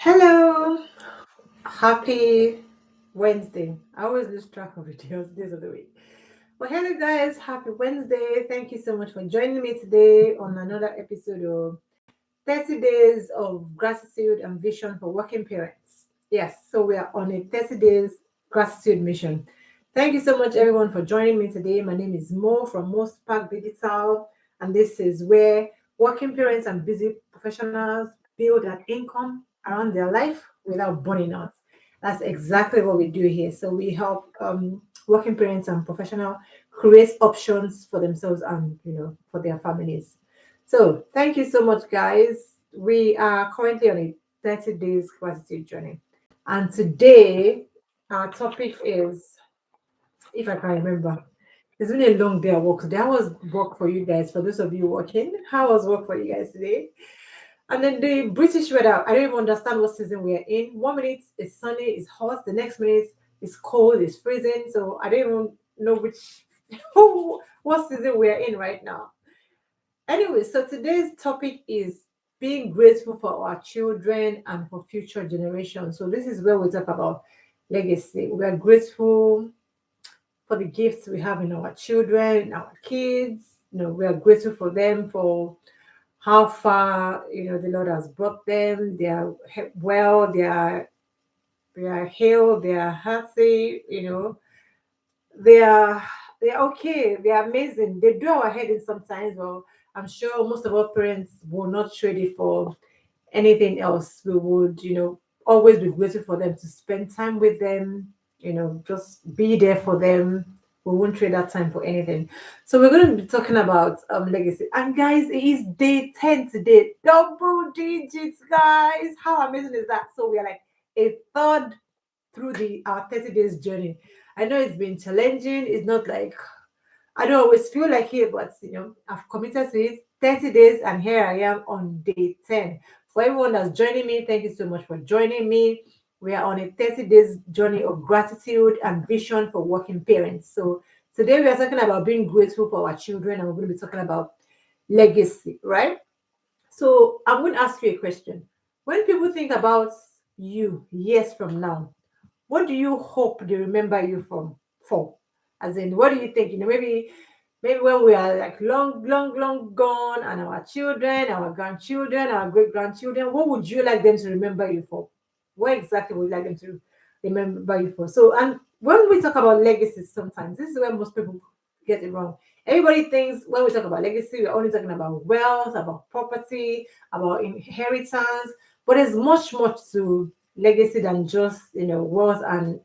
Hello, happy Wednesday. I always lose track of the days of the week. Well, hello guys, happy Wednesday. Thank you so much for joining me today on another episode of 30 Days of Gratitude and Vision for Working Parents. Yes, so we are on a 30 days gratitude mission. Thank you so much, everyone, for joining me today. My name is Mo from Mo Spark Digital, and this is where working parents and busy professionals build an income around their life without burning out. That's exactly what we do here. So we help working parents and professionals create options for themselves and for their families. So, thank you so much, guys. We are currently on a 30 days gratitude journey. And today, our topic is, if I can remember, it's been a long day at work today. How was work for you guys? For those of you working, how was work for you guys today? And then the British weather, I don't even understand what season we're in. 1 minute it's sunny, it's hot. The next minute it's cold, it's freezing. So I don't even know which what season we're in right now. Anyway, so today's topic is being grateful for our children and for future generations. So this is where we talk about legacy. We are grateful for the gifts we have in our children, our kids. We are grateful for them for how far the Lord has brought them. They are well. They are healed. They are healthy. They are they're okay. They're amazing. They do our head in sometimes. Well, I'm sure most of our parents will not trade it for anything else. We would, always be grateful for them to spend time with them. Just be there for them. We won't trade that time for anything. So we're going to be talking about legacy. And guys, it is day 10 today. Double digits, guys. How amazing is that? So we are like a third through the our 30 days journey. I know it's been challenging. It's not like I don't always feel like it, but I've committed to it 30 days, and here I am on day 10. For everyone that's joining me, thank you so much for joining me. We are on a 30 days journey of gratitude and vision for working parents. So today we are talking about being grateful for our children, and we're going to be talking about legacy, right? So I'm going to ask you a question. When people think about you years from now, what do you hope they remember you from for? As in, what do you think? Maybe when we are like long, long, long gone, and our children, our grandchildren, our great grandchildren, what would you like them to remember you for? What exactly would you like them to remember you for? So, and when we talk about legacies, sometimes this is where most people get it wrong. Everybody thinks when we talk about legacy, we're only talking about wealth, about property, about inheritance, but there's much more to legacy than just wealth and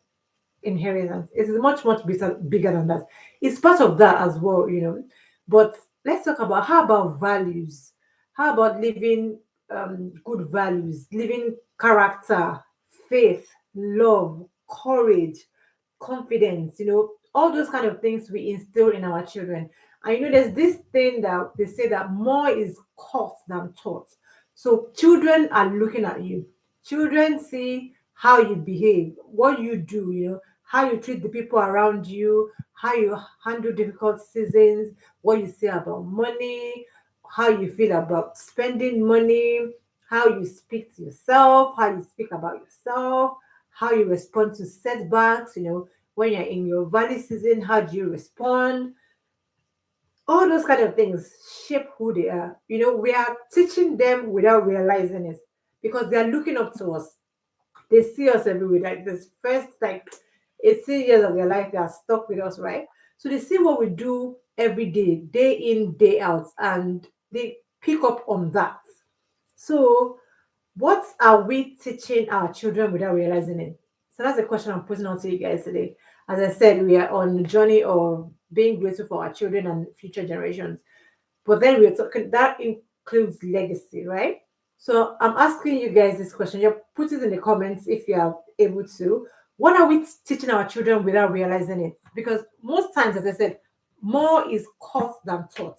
inheritance. It is much bigger than that. It's part of that as well. But let's talk about how about values. How about living good values, living character, faith, love, courage, confidence, all those kind of things we instill in our children. And there's this thing that they say that more is caught than taught. So children are looking at you. Children see how you behave, what you do, how you treat the people around you, how you handle difficult seasons, what you say about money, how you feel about spending money, how you speak to yourself, how you speak about yourself, how you respond to setbacks, when you're in your valley season, how do you respond? All those kind of things shape who they are. We are teaching them without realizing it because they are looking up to us. They see us everywhere. Like this first, like 18 years of their life, they are stuck with us, right? So they see what we do every day in, day out, and they pick up on that. So, what are we teaching our children without realizing it? So that's the question I'm putting out to you guys today. As I said, we are on the journey of being grateful for our children and future generations. But then we're talking that includes legacy, right? So I'm asking you guys this question. You put it in the comments if you are able to. What are we teaching our children without realizing it? Because most times, as I said, more is caught than taught.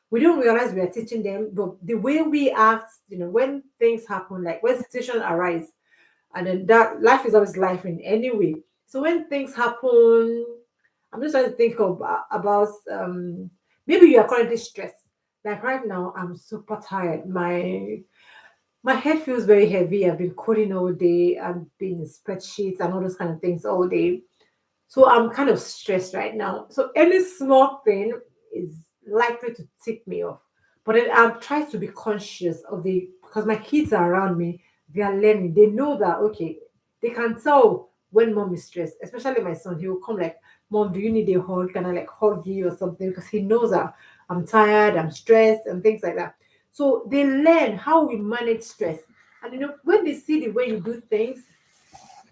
We don't realize we are teaching them, but the way we act, when things happen, like when situations arise, and then that life is always life in any way. So when things happen, I'm just trying to think of about maybe you are currently stressed. Like right now, I'm super tired. My head feels very heavy. I've been coding all day. I've been in spreadsheets and all those kind of things all day. So I'm kind of stressed right now. So any small thing is likely to tick me off. But then I'm trying to be conscious of the because my kids are around me, they are learning. They know that okay, they can tell when mom is stressed, especially my son. He will come like, Mom, do you need a hug? Can I like hug you or something? Because he knows that I'm tired, I'm stressed, and things like that. So they learn how we manage stress. And when they see the way you do things,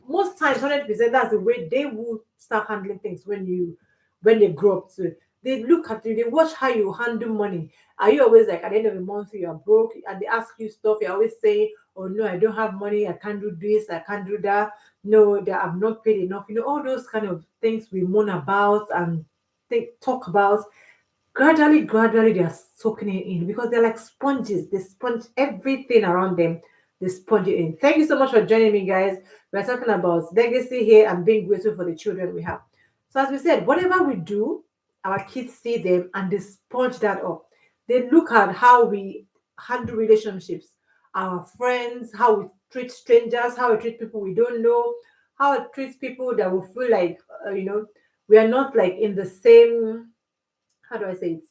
most times 100% that's the way they will start handling things when they grow up too. They look at you, they watch how you handle money. Are you always like at the end of the month you are broke and they ask you stuff, you're always saying, oh no, I don't have money, I can't do this, I can't do that, no, that I'm not paid enough, all those kind of things we moan about and talk about. Gradually they are soaking it in because they're like sponges. They sponge everything around them. They sponge it in. Thank you so much for joining me, guys. We're talking about legacy here and being grateful for the children we have. So as we said, whatever we do, our kids see them and they sponge that up. They look at how we handle relationships, our friends, how we treat strangers, how we treat people we don't know, how we treat people that we feel like we are not like in the same, how do I say it,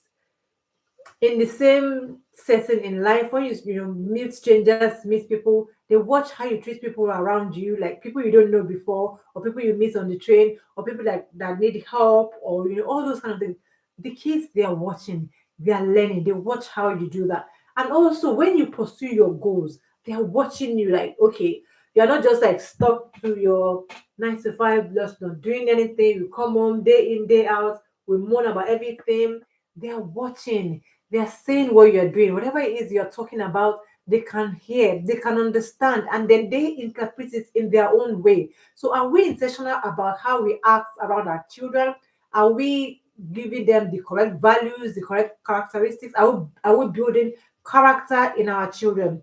in the same setting in life. When you meet strangers, meet people, they watch how you treat people around you, like people you don't know before, or people you meet on the train, or people that need help, or all those kind of things. The kids, they are watching, they are learning, they watch how you do that. And also when you pursue your goals, they are watching you like, okay, you're not just like stuck to your 9 to 5, just not doing anything. You come home day in, day out, we moan about everything. They are watching, they are saying what you're doing, whatever it is you're talking about, they can hear, they can understand, and then they interpret it in their own way. So, are we intentional about how we act around our children? Are we giving them the correct values, the correct characteristics? Are we building character in our children?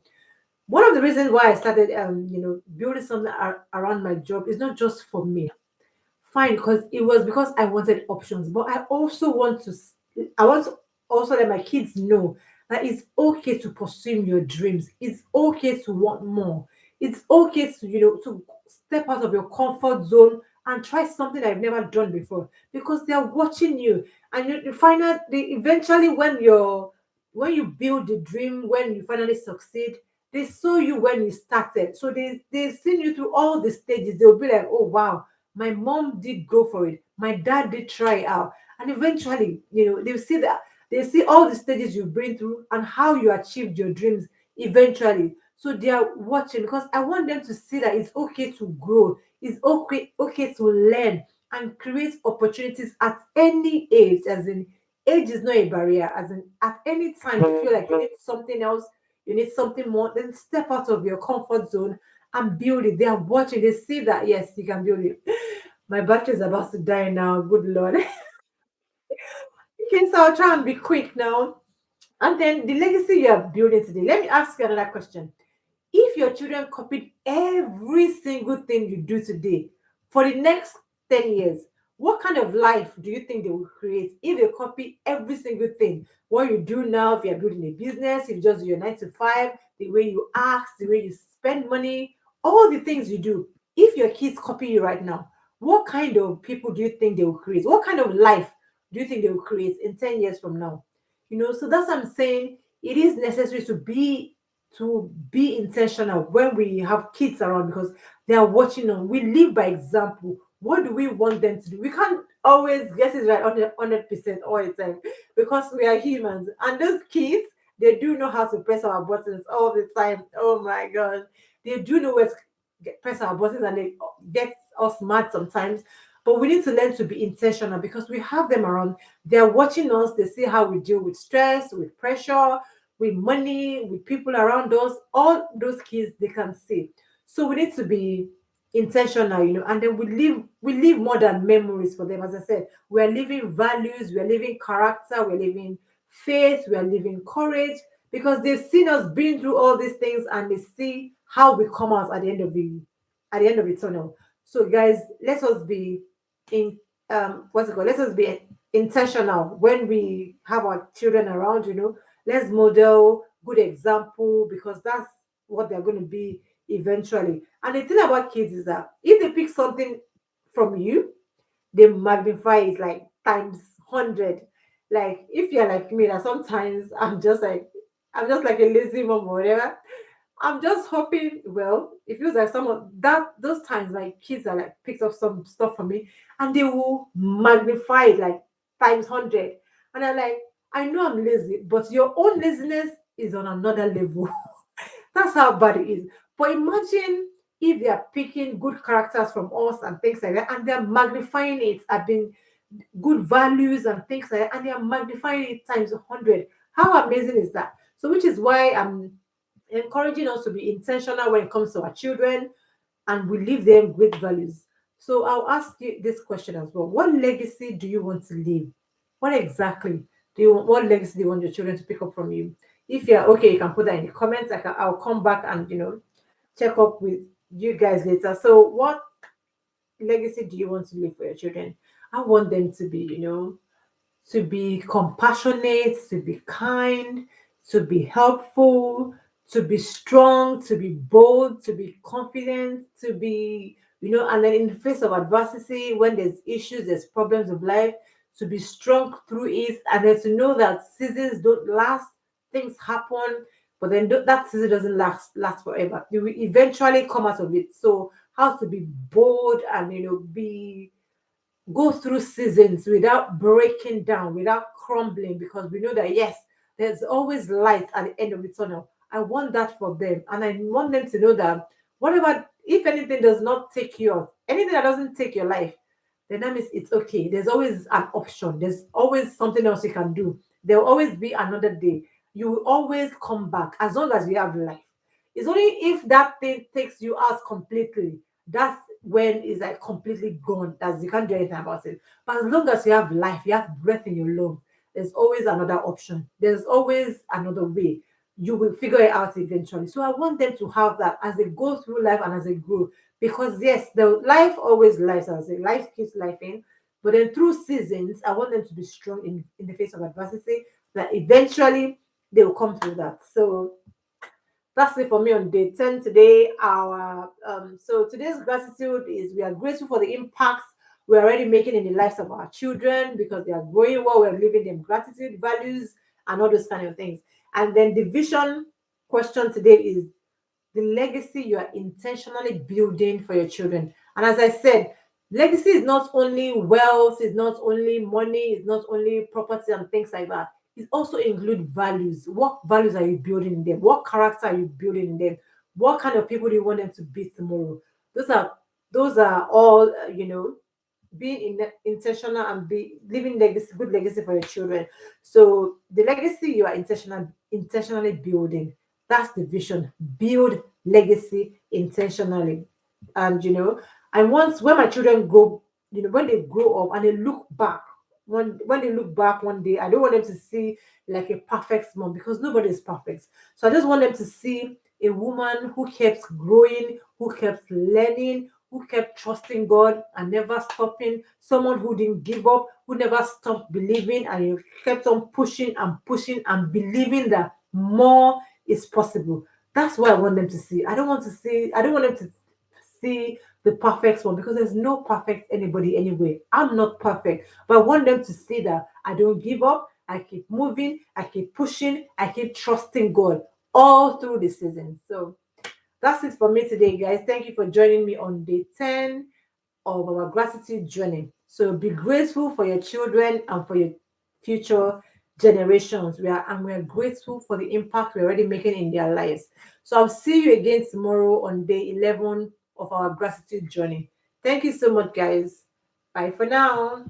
One of the reasons why I started, building something around my job is not just for me. Fine, because it was because I wanted options, but I want to also let my kids know that it's okay to pursue your dreams. It's okay to want more. It's okay to to step out of your comfort zone and try something I've never done before because they are watching you, and you find out eventually when you build the dream, when you finally succeed, they saw you when you started, so they seen you through all the stages. They'll be like, oh wow, my mom did go for it, my dad did try it out, and eventually they see all the stages you've been through and how you achieved your dreams eventually. So they are watching because I want them to see that it's okay to grow, it's okay to learn and create opportunities at any age. As in, age is not a barrier. As in, at any time you feel like you need something else, you need something more, then step out of your comfort zone and build it. They are watching, they see that yes, you can build it. My battery is about to die now. Good Lord. Okay, so I'll try and be quick now. And then the legacy you are building today. Let me ask you another question. If your children copied every single thing you do today for the next 10 years, what kind of life do you think they will create if they copy every single thing? What you do now, if you're building a business, if you just do your 9 to 5, the way you act, the way you spend money, all the things you do. If your kids copy you right now, what kind of people do you think they will create? What kind of life do you think they will create in 10 years from now? So that's what I'm saying. It is necessary to be intentional when we have kids around because they are watching on. We live by example. What do we want them to do? We can't always get it right 100% all the time because we are humans. And those kids, they do know how to press our buttons all the time. Oh my god. They do know where to press our buttons and they get us mad sometimes. But we need to learn to be intentional because we have them around. They're watching us, they see how we deal with stress, with pressure, with money, with people around us, all those kids they can see. So we need to be intentional, and then we live more than memories for them. As I said, we are living values, we are living character, we're living faith, we are living courage because they've seen us being through all these things and they see how we come out at the end of the tunnel. So guys, let us be in what's it called? Let us be intentional when we have our children around. Let's model good example because that's what they're going to be eventually. And the thing about kids is that if they pick something from you, they magnify it like times 100. Like if you're like me, that sometimes I'm just like a lazy mom or whatever. I'm just hoping, well, it feels like some of that those times my kids are like picked up some stuff from me and they will magnify it like times 100. And I'm like, I know I'm lazy, but your own laziness is on another level. That's how bad it is. But imagine if they are picking good characters from us and things like that, and they're magnifying it, being good values and things like that, and they are magnifying it times 100. How amazing is that? So, which is why I'm encouraging us to be intentional when it comes to our children and we leave them great values. So, I'll ask you this question as well. What legacy do you want to leave? What exactly what legacy do you want your children to pick up from you? If you're okay, you can put that in the comments. I'll come back and check up with you guys later. So, what legacy do you want to leave for your children? I want them to be compassionate, to be kind, to be helpful, to be strong, to be bold, to be confident, to be, and then in the face of adversity, when there's issues, there's problems of life, to be strong through it, and then to know that seasons don't last, things happen, but then that season doesn't last forever. You will eventually come out of it. So how to be bold and be go through seasons without breaking down, without crumbling, because we know that yes, there's always light at the end of the tunnel. I want that for them, and I want them to know that whatever, if anything does not take you out, anything that doesn't take your life, then that means it's okay. There's always an option. There's always something else you can do. There will always be another day. You will always come back as long as you have life. It's only if that thing takes you out completely, that's when it's like completely gone. That's you can't do anything about it. But as long as you have life, you have breath in your lungs, there's always another option. There's always another way. You will figure it out eventually. So I want them to have that as they go through life and as they grow. Because yes, the life always lies, as I say, life keeps life in. But then through seasons, I want them to be strong in the face of adversity, that eventually they will come through that. So that's it for me on day 10 today. Our so today's gratitude is we are grateful for the impacts we're already making in the lives of our children because they are growing well, we're giving them gratitude, values, and all those kind of things. And then the vision question today is the legacy you are intentionally building for your children. And as I said, legacy is not only wealth, it's not only money, it's not only property and things like that. It also includes values. What values are you building in them? What character are you building in them? What kind of people do you want them to be tomorrow? Those are those are all being intentional and be living legacy, good legacy for your children. So the legacy you are intentionally building, that's the vision. Build legacy intentionally. And and once when my children grow, when they grow up and they look back, when they look back one day, I don't want them to see like a perfect mom because nobody is perfect. So I just want them to see a woman who kept growing, who kept learning, who kept trusting God and never stopping, someone who didn't give up, who never stopped believing and he kept on pushing and believing that more is possible. That's what I want them to see. I don't want them to see the perfect one because there's no perfect anybody anyway. I'm not perfect, but I want them to see that I don't give up. I keep moving, I keep pushing, I keep trusting God all through the season. So that's it for me today, guys. Thank you for joining me on day 10 of our gratitude journey. So be grateful for your children and for your future generations. We are grateful for the impact we're already making in their lives. So I'll see you again tomorrow on day 11 of our gratitude journey. Thank you so much, guys. Bye for now.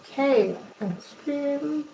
Okay, and stream.